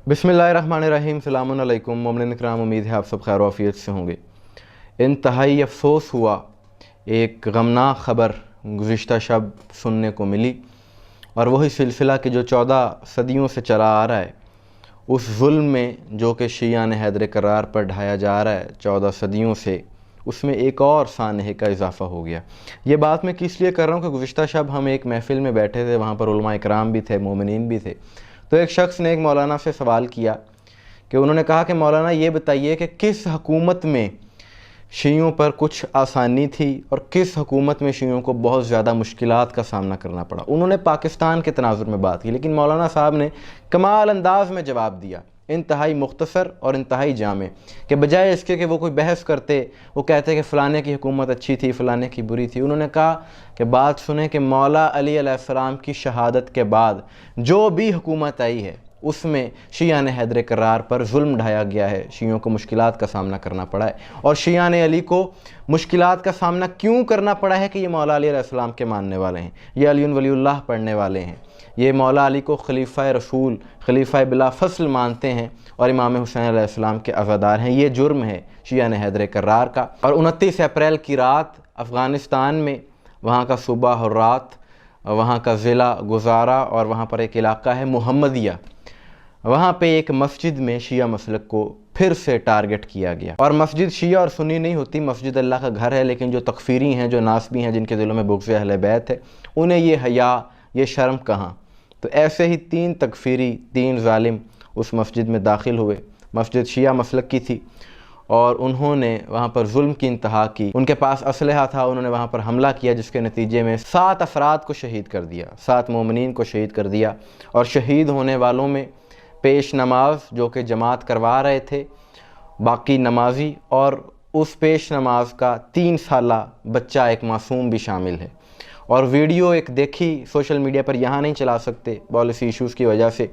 बिस्मिल्लाहिर्रहमानिर्रहीम। सलामुन अलैकुम मोमिन इकराम, उम्मीद है आप सब खैर आफियत से होंगे। इंतहाई अफसोस हुआ, एक गमनाक ख़बर गुज़िश्ता शब सुनने को मिली, और वही सिलसिला कि जो 14 सदियों से चला आ रहा है, उस जुल्म में जो कि शियाने हैदर करार पर ढाया जा रहा है 14 सदियों से, उसमें एक और सानहे का इजाफ़ा हो गया। ये बात मैं किस लिए कर रहा हूँ कि गुज़िश्ता शब हम एक महफ़िल में बैठे थे, वहाँ पर उलमा इकराम भी थे, मोमिनीन भी थे। तो एक शख्स ने एक मौलाना से सवाल किया कि उन्होंने कहा कि मौलाना ये बताइए कि किस हुकूमत में शियों पर कुछ आसानी थी और किस हुकूमत में शियों को बहुत ज़्यादा मुश्किलात का सामना करना पड़ा। उन्होंने पाकिस्तान के तनाजुर में बात की, लेकिन मौलाना साहब ने कमाल अंदाज में जवाब दिया, इंतहाई मुख्तसर और इंतहाई जामे, कि बजाय इसके कि वो कोई बहस करते, वो कहते कि फ़लाने की हुकूमत अच्छी थी, फ़लाने की बुरी थी। उन्होंने कहा कि बात सुने कि मौला अली अलैहिस्सलाम की शहादत के बाद जो भी हुकूमत आई है उसमें शियाने हैदर करार पर जुल्म ढाया गया है, शियों को मुश्किलात का सामना करना पड़ा है। और शियाने अली को मुश्किलात का सामना क्यों करना पड़ा है कि ये मौला अली अलैहिस्सलाम के मानने वाले हैं, ये अली वलीउल्लाह पढ़ने वाले हैं, ये मौला अली को खलीफ़ा रसूल, खलीफ़ा बिला फ़स्ल मानते हैं और इमाम हुसैन अलैहिस्सलाम के अज़ादार हैं। ये जुर्म है शियाने हैदर करार का। और 29 अप्रैल की रात अफ़गानिस्तान में, वहाँ का सूबा हुर्रात, वहाँ का ज़िला गुज़ारा और वहाँ पर एक इलाका है मुहम्मदिया, वहाँ पे एक मस्जिद में शिया मसलक को फिर से टारगेट किया गया। और मस्जिद शिया और सुन्नी नहीं होती, मस्जिद अल्लाह का घर है, लेकिन जो तकफ़ीरी हैं, जो नासबी हैं, जिनके दिलों में बुग़्ज़ अहले बैत है, उन्हें ये हया, ये शर्म कहाँ। तो ऐसे ही 3 तकफ़ीरी, 3 ज़ालिम उस मस्जिद में दाखिल हुए। मस्जिद शिया मसलक की थी और उन्होंने वहाँ पर जुल्म की इंतहा की। उनके पास असलहा था, उन्होंने वहाँ पर हमला किया, जिसके नतीजे में 7 अफराद को शहीद कर दिया, 7 मोमिनीन को शहीद कर दिया। और शहीद होने वालों में पेश नमाज जो कि जमात करवा रहे थे, बाकी नमाजी और उस पेश नमाज का 3 साला बच्चा, एक मासूम भी शामिल है। और वीडियो एक देखी सोशल मीडिया पर, यहाँ नहीं चला सकते पॉलिसी इश्यूज़ की वजह से,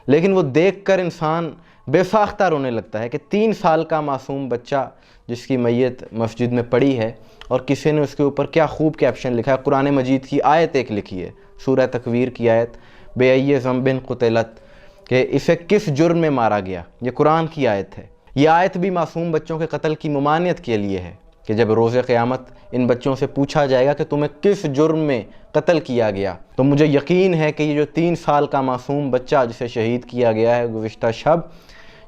लेकिन वो देखकर इंसान बेसाख्ता रोने लगता है कि 3 साल का मासूम बच्चा जिसकी मैयत मस्जिद में पड़ी है, और किसी ने उसके ऊपर क्या खूब कैप्शन लिखा है। कुरान मजीद की आयत एक लिखी है, सूरह तकवीर की आयत, बेअय्य ज़ंबिन क़ुतिलत, कि इसे किस जुर्म में मारा गया। ये कुरान की आयत है। ये आयत भी मासूम बच्चों के कत्ल की ममानियत के लिए है कि जब रोज़े क़यामत इन बच्चों से पूछा जाएगा कि तुम्हें किस जुर्म में कत्ल किया गया, तो मुझे यकीन है कि ये जो 3 साल का मासूम बच्चा जिसे शहीद किया गया है गुज़िश्ता शब,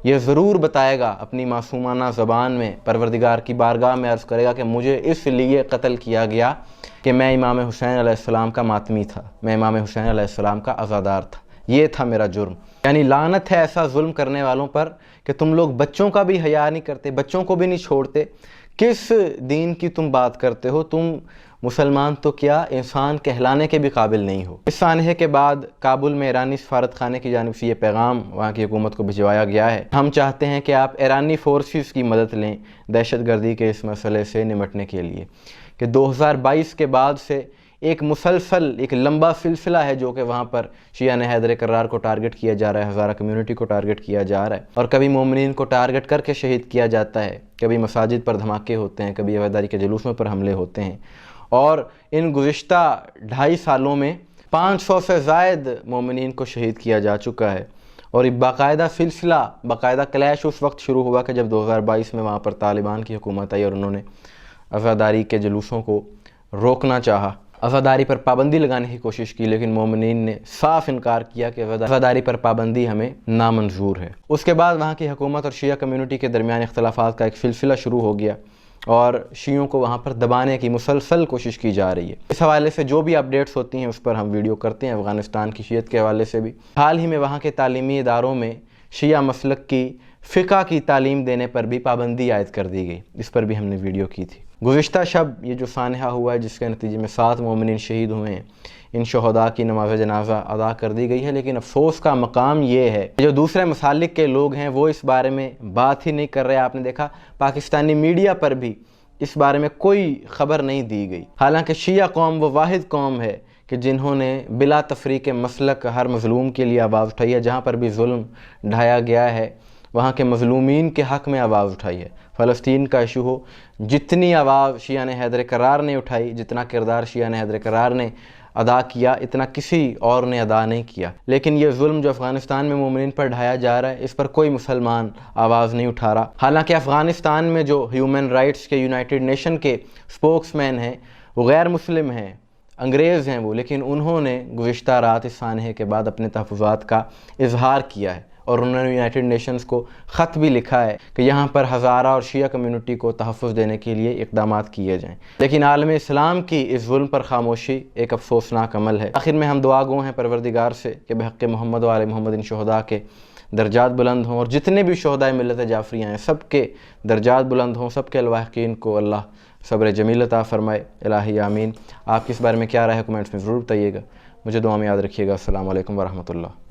ये ज़रूर बताएगा अपनी मासूमाना ज़बान में, परवरदिगार की बारगाह में अर्ज़ करेगा कि मुझे इसलिए कत्ल किया गया कि मैं इमाम हुसैन अलैहिस्सलाम का मातमी था, मैं इमाम हुसैन अलैहिस्सलाम का अज़ादार था, ये था मेरा जुर्म। यानी लानत है ऐसा जुल्म करने वालों पर कि तुम लोग बच्चों का भी हया नहीं करते, बच्चों को भी नहीं छोड़ते। किस दीन की तुम बात करते हो? तुम मुसलमान तो क्या, इंसान कहलाने के भी काबिल नहीं हो। इस सानहे के बाद काबुल में ईरानी सफारत खाने की जानिब से ये पैगाम वहाँ की हुकूमत को भिजवाया गया है, हम चाहते हैं कि आप ईरानी फोर्सेस की मदद लें दहशत गर्दी के इस मसले से निमटने के लिए, कि 2022 के बाद से एक मुसलसल, एक लंबा सिलसिला है जो कि वहाँ पर शियाने हैदर करार को टारगेट किया जा रहा है, हज़ारा कम्युनिटी को टारगेट किया जा रहा है, और कभी मोमिनीन को टारगेट करके शहीद किया जाता है, कभी मसाजिद पर धमाके होते हैं, कभी अवैधारी के जुलूसों पर हमले होते हैं। और इन गुज़िश्ता 2.5 सालों में 500 से ज़ायद मोमिनीन को शहीद किया जा चुका है। और ये बाकायदा सिलसिला, बाकायदा क्लैश उस वक्त शुरू हुआ कि जब 2022 में वहाँ पर तालिबान की हुकूमत आई और उन्होंने अज़ादारी के जुलूसों को रोकना चाहा, अज़ादारी पर पाबंदी लगाने की कोशिश की, लेकिन मोमिनीन ने साफ इनकार किया कि अज़ादारी पर पाबंदी हमें नामंजूर है। उसके बाद वहाँ की हुकूमत और शिया कम्युनिटी के दरमियान इख्तलाफात का एक सिलसिला शुरू हो गया और शियों को वहाँ पर दबाने की मुसलसल कोशिश की जा रही है। इस हवाले से जो भी अपडेट्स होती हैं उस पर हम वीडियो करते हैं, अफ़गानिस्तान की शियत के हवाले से भी। हाल ही में वहाँ के तालीमी इदारों में शिया मसलक की फ़िक़ा की तालीम देने पर भी पाबंदी आयद कर दी गई, इस पर भी हमने वीडियो की थी। गुज़िश्ता शब ये जो सानहा हुआ है जिसके नतीजे में 7 मोमिनीन शहीद हुए हैं, इन शहदा की नमाज जनाजा अदा कर दी गई है। लेकिन अफसोस का मकाम ये है जो दूसरे मसालिक के लोग हैं वो इस बारे में बात ही नहीं कर रहे। आपने देखा पाकिस्तानी मीडिया पर भी इस बारे में कोई ख़बर नहीं दी गई। हालांकि शिया कौम वो वाहिद कौम है कि जिन्होंने बिला तफरीक मसलक हर मज़लूम के लिए आवाज़ उठाई है। जहाँ पर भी जुल्म ढाया गया है वहाँ के मज़लूमीन के हक़ में आवाज़ उठाई है। फ़लस्तीन का इशू हो, जितनी आवाज़ शिया ने हैदर करार ने उठाई, जितना किरदार शिया ने हैदर करार ने अदा किया, इतना किसी और ने अदा नहीं किया। लेकिन ये जुल्म जो अफ़गानिस्तान में मोमिनीन पर ढाया जा रहा है, इस पर कोई मुसलमान आवाज़ नहीं उठा रहा। हालांकि अफ़गानिस्तान में जो ह्यूमन राइट्स के यूनाइटेड नेशन के स्पोक्समैन हैं वो गैर मुस्लिम हैं, अंग्रेज़ हैं वो, लेकिन उन्होंने गुज़िश्ता रात इस सानहे के बाद अपने तहफ़्फ़ुज़ात का इजहार किया है और उन्होंने यूनाइटेड नेशंस को ख़त भी लिखा है कि यहाँ पर हज़ारा और शिया कम्युनिटी को तहफ़्फ़ुज़ देने के लिए इक़दामात किए जाएँ। लेकिन आलम इस्लाम की इस जुल्म पर खामोशी एक अफसोसनाक अमल है। आखिर में हम दुआ गो हैं परवरदिगार से कि बहक़ मोहम्मद व आले मोहम्मद इन शुहदा के दर्जात बुलंद हों और जितने भी शुहदाए मिल्लत जाफ़रिया हैं सब के दर्जात बुलंद हों, सब के अलवाहिकीन को अल्लाह सब्र जमील अता फ़रमाए। इलाही आमीन। आपकी इस बारे में क्या राय है कमेंट्स में ज़रूर बताइएगा। मुझे दुआ में याद रखिएगा। अस्सलामु अलैकुम व रहमतुल्लाह।